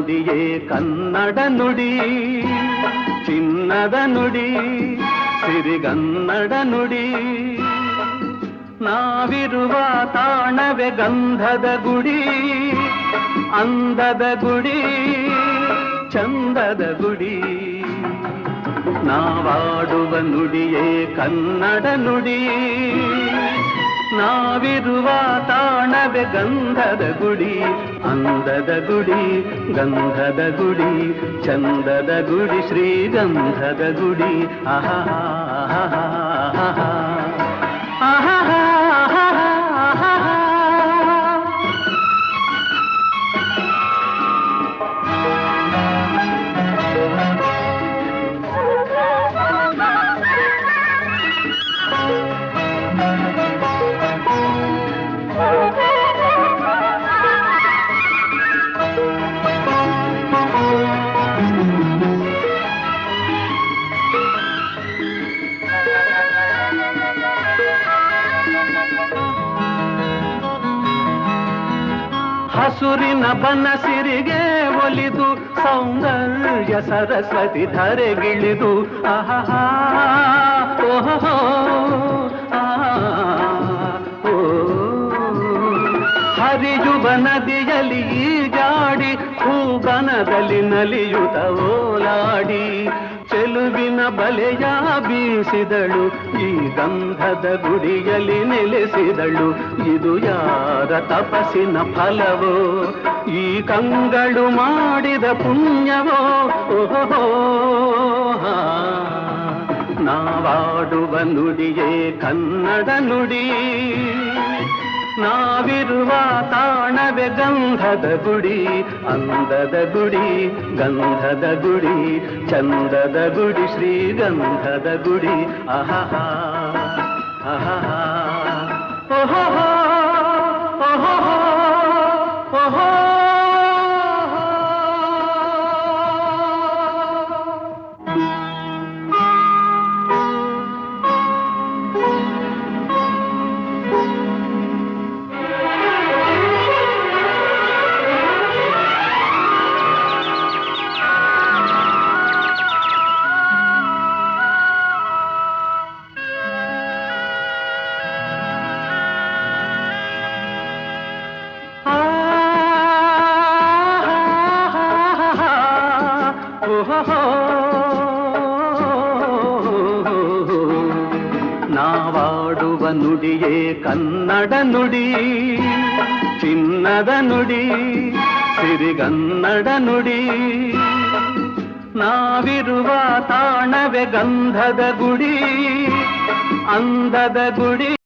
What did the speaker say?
ನುಡಿಯೇ ಕನ್ನಡ ನುಡಿ, ಚಿನ್ನದ ನುಡಿ, ಸಿರಿಗನ್ನಡ ನುಡಿ. ನಾವಿರುವ ತಾಣವೇ ಗಂಧದ ಗುಡಿ, ಅಂದದ ಗುಡಿ, ಚಂದದ ಗುಡಿ. ನಾವಾಡುವ ನುಡಿಯೇ ಕನ್ನಡ ನುಡಿ, ನಾವಿರುವ ತಾಣವೇ ಗಂಧದ ಗುಡಿ, ಅಂದದ ಗುಡಿ, ಗಂಧದ ಗುಡಿ, ಚಂದದ ಗುಡಿ, ಶ್ರೀಗಂಧದ ಗುಡಿ. ಆಹಾ ಆಹಾ ಆಹಾ. ಹಸುರಿನ ಬನಸಿರಿಗೆ ಒಲಿದು ಸೌಂದರ್ಯ ಸರಸ್ವತಿ ಧರೆಗಿಳಿದು ಆಹಾ ಓಹೋ ಹರಿಯುವ ನದಿಯಲ್ಲಿ ಈಜಾಡಿ ಹೂಬನದಲ್ಲಿ ನಲಿಯುತ್ತ ಓಲಾಡಿ ಚೆಲುವಿನ ಬಲೆಯ ಬೀಸಿದಳು, ಈ ಗಂಧದ ಗುಡಿಯಲ್ಲಿ ನೆಲೆಸಿದಳು. ಇದು ಯಾರ ತಪಸ್ಸಿನ ಫಲವೋ, ಈ ಕಂಗಳು ಮಾಡಿದ ಪುಣ್ಯವೋ. ಓಹೋ ನಾವಾಡುವ ನುಡಿಯೇ ಕನ್ನಡ ನುಡಿ, ನಾವಿರುವ ತಾಣವೇ ಗಂಧದ ಗುಡಿ, ಅಂದದ ಗುಡಿ, ಗಂಧದ ಗುಡಿ, ಚಂದದ ಗುಡಿ, ಶ್ರೀಗಂಧದ ಗುಡಿ. ಆಹಾ ಆಹಾ ಓಹೋ ಓಹೋ ಓಹೋ. ನಾವಾಡುವ ನುಡಿಯೇ ಕನ್ನಡ ನುಡಿ, ಚಿನ್ನದ ನುಡಿ, ಸಿರಿಗನ್ನಡ ನುಡಿ. ನಾವಿರುವ ತಾಣವೇ ಗಂಧದ ಗುಡಿ, ಅಂದದ ಗುಡಿ.